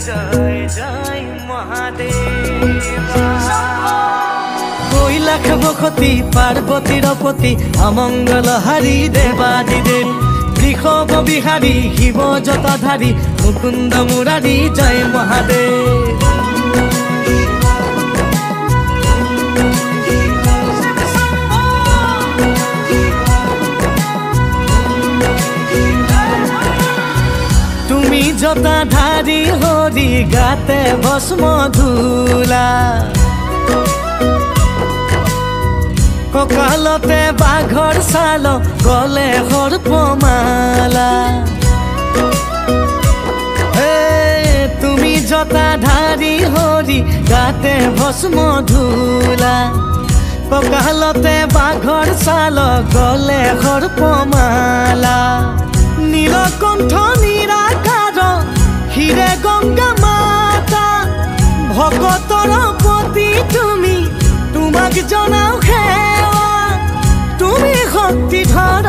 জয় জয় মহাদেবা। কৈলাস বসতি পার্বতীর পতি অমঙ্গল হারি দেবাদিদেব বৃষভ বিহারী শিব জটাধারী মুকুন্দ মুরারি জয় মহাদেব। তুমি জটাধারী হরি গাতে ভস্ম ধূলা ককালতে বাঘৰ ছাল গলে সৰ্পমালা। তুমি জটাধাৰী হৰি গাতে ভস্ম ধূলা ককালতে বাঘৰ ছাল গলে সৰ্পমালা। নীলকণ্ঠ নিৰাকাৰ হিৰে গংগা মাতা ভকতৰ পতি তুমি তোমাক জনাও সেৱা তুমি শক্তি ধৰ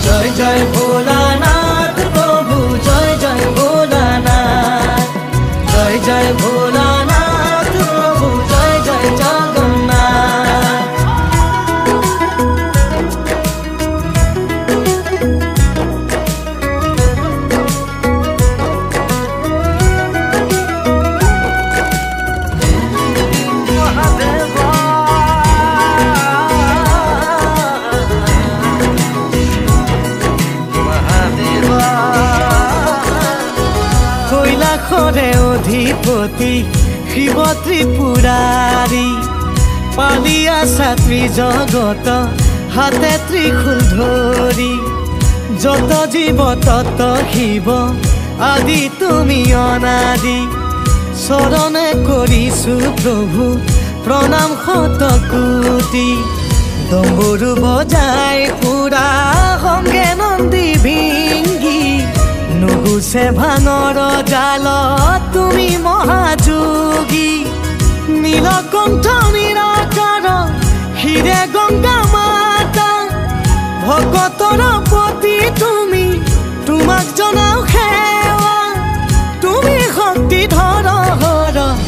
জয় জয় ভোলানাথ প্ৰভু জয় জয় ভোলানাথ জয় জয় ভোলানাথ প্ৰভু জয় জয় জগন্নাথ। কৈলাসৰে অধিপতি শিৱ ত্ৰিপুৰাৰী পালিয়া ছাত্ৰী জগত হাতে ত্ৰিশূল ধৰি যত জীৱ তত শিৱ আদি তুমি অনাদি চৰণে কৰিছো প্ৰভু প্ৰণাম শতকোটি। ডম্বৰু বজাই পুৰা সংগে নন্দী ভিংগি নুগুছে ভাঙৰ জাল তুমি মহাযোগী। নীলকণ্ঠ নিৰাকাৰ হিৰে গংগা মাতা ভকতৰ পতি তুমি তোমাক জনাও সেৱা তুমি শক্তি ধৰ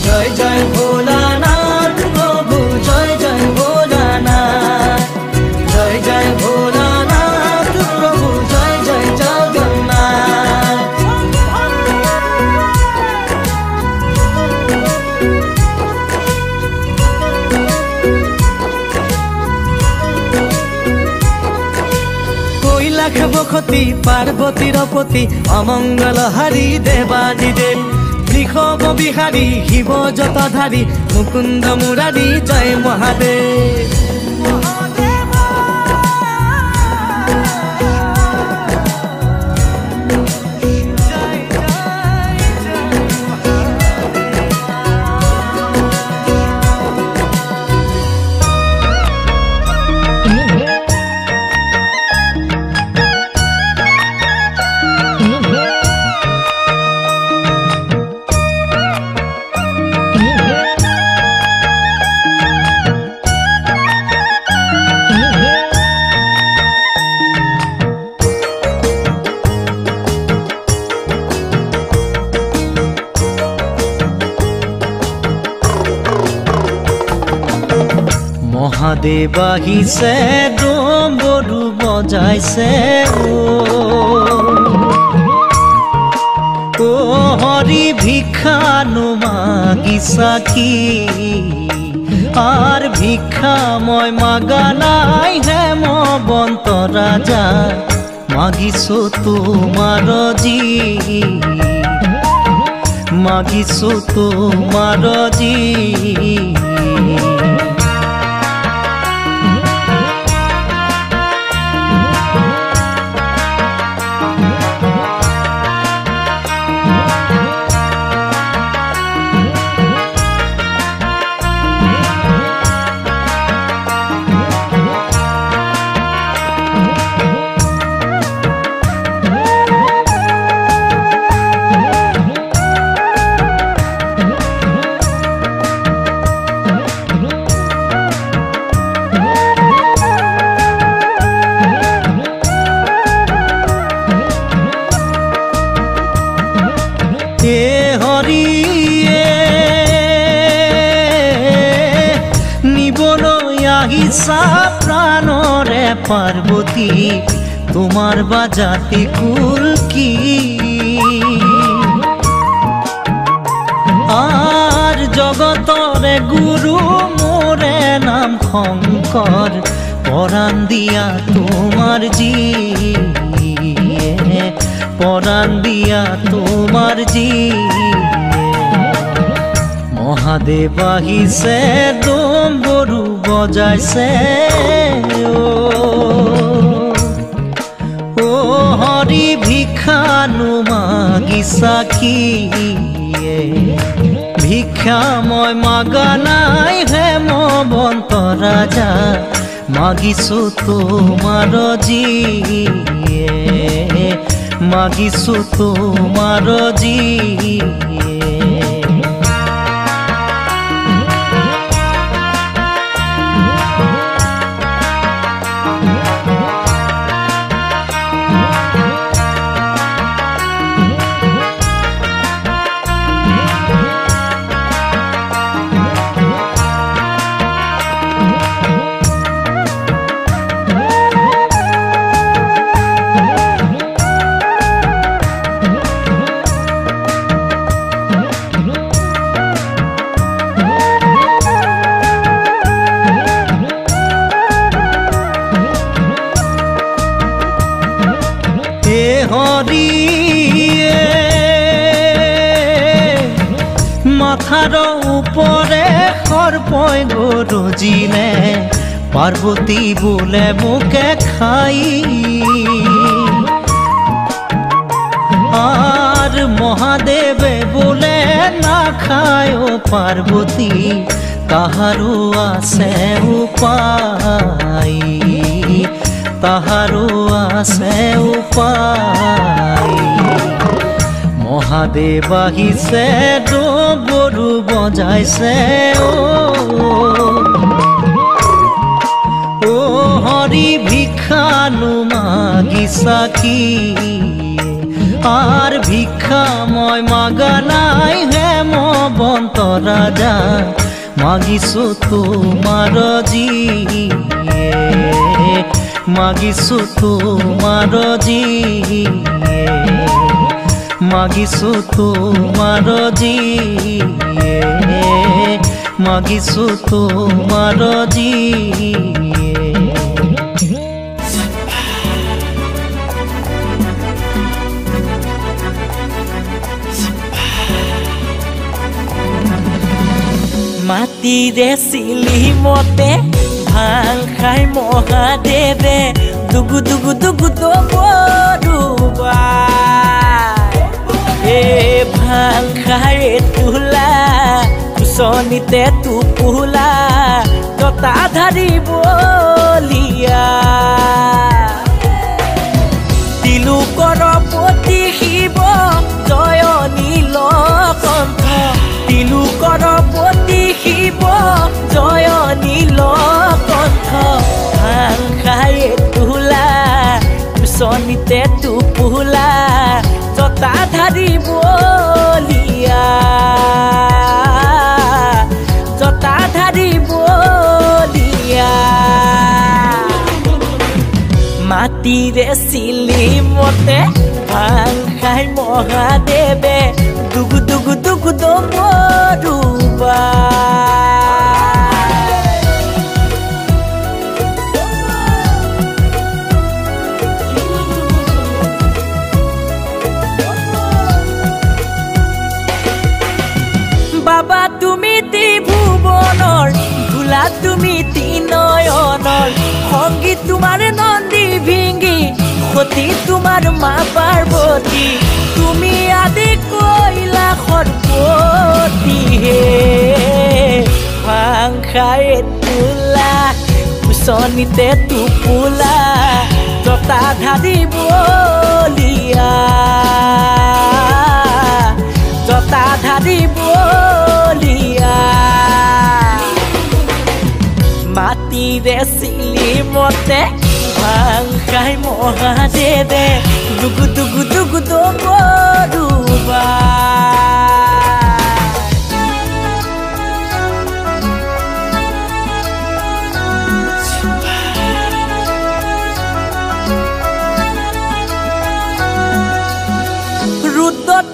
জয় জয় ভোলানাথ প্ৰভু জয় জয় ভোলানাথ জয় জয় ভোলানাথ প্ৰভু জয় জয় জগন্নাথ। কৈলাস বসতি পাৰ্বতীৰ পতি অমঙ্গল হাৰি দেবাদিদেব বৃষভ বিহাৰী শিব জটাধাৰী মুকুন্দ মুৰাৰি জয় মহাদেব। মহাদেৱ আহিছে ডম্বৰু বজাইছে ও হৰি ভিক্ষানো মাগিছা কি আৰ ভিক্ষা মই মাগা নাই হেমবন্ত ৰাজা মাগিছো তোমাৰ জি মাগিছো তোমাৰ জি। আহিছা প্ৰাণৰে পাৰ্বতী তোমাৰ বাজাতি কুল কি আৰ জগতৰে গুৰু মোৰে নাম শঙ্কৰ পৰাণ দিয়া তোমাৰ জি পৰাণ দিয়া তোমাৰ জি মহাদেব আহিছে ডম্বৰু বজাইছে ও হৰি ভিক্ষানো মাগিছা কি ভিক্ষা মই মাগা নাই হেমবন্ত ৰাজা মাগিছো তোমাৰ জি মাগিছো তোমাৰ জি মাথার উপরে সর্পই গরজিলে পার্বতী বলে মুখে খাই আর মহাদেবে বলে না খায় পার্বতী তাহারও আছে উপায় তাহারও আছে উপায় মহাদেব আহিছে ডম্বৰু বজাইছে ও হৰি ভিক্ষানো মাগিছা কি আৰ ভিক্ষা মই মাগা নাই হেমবন্ত ৰাজা মাগিছো তোমাৰ জি মাগিছো তোমাৰ জি মাগিছো তোমাৰ জি মাগিছো তোমাৰ জি মাটিৰে চিলি মতে ভাং খাই মহাদেৱে দুগু দুগু দুগু ডম্বৰুবা এ ভাং খাই তোলা কুচনিতে টোপোলা জটাধাৰী বলিয়া তিলোকৰ পতি শিৱ জয় নীলকণ্ঠ তিলোকৰ পতি শিৱ জয় নীলকণ্ঠ ভাং খাই তোলা কুচনিতে টোপোলা জটাধাৰী বলিয়া জটাধাৰী বলিয়া মাটিৰে চিলি মতে ভাং খাই মহাদেৱে দুগু দুগু দুগু ডম্বৰুবা বাবা তুমি ত্ৰিভুৱনৰ ভোলা তুমি তিনয়নৰ সংগীত তোমাৰ নন্দী ভিঙ্গি সতী তোমাৰ মা পাৰ্বতী তুমি আদি কৈলাসৰ পতি হে ভাং খাই তোলা কুচনিতে টোপোলা জটাধাৰী বলিয়া জটাধাৰী বলিয়া মাটিৰে চিলি মতে ভাং খাই মহাদেৱে দুগু দুগু দুগু ডম্বৰুবা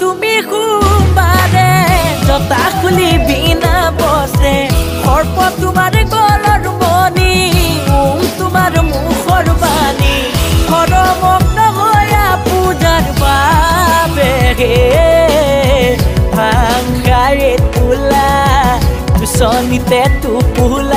তুমি সোমবাৰে জতা খুলি বিনা বসে সৰ্প তোমাৰ গলৰ মণি তোমাৰ মুখৰ বাণী হৰমগ্ন হৈয়া পূজাৰ বাবে ভাঙাৰে তোলা তুচনিতে টোপোলা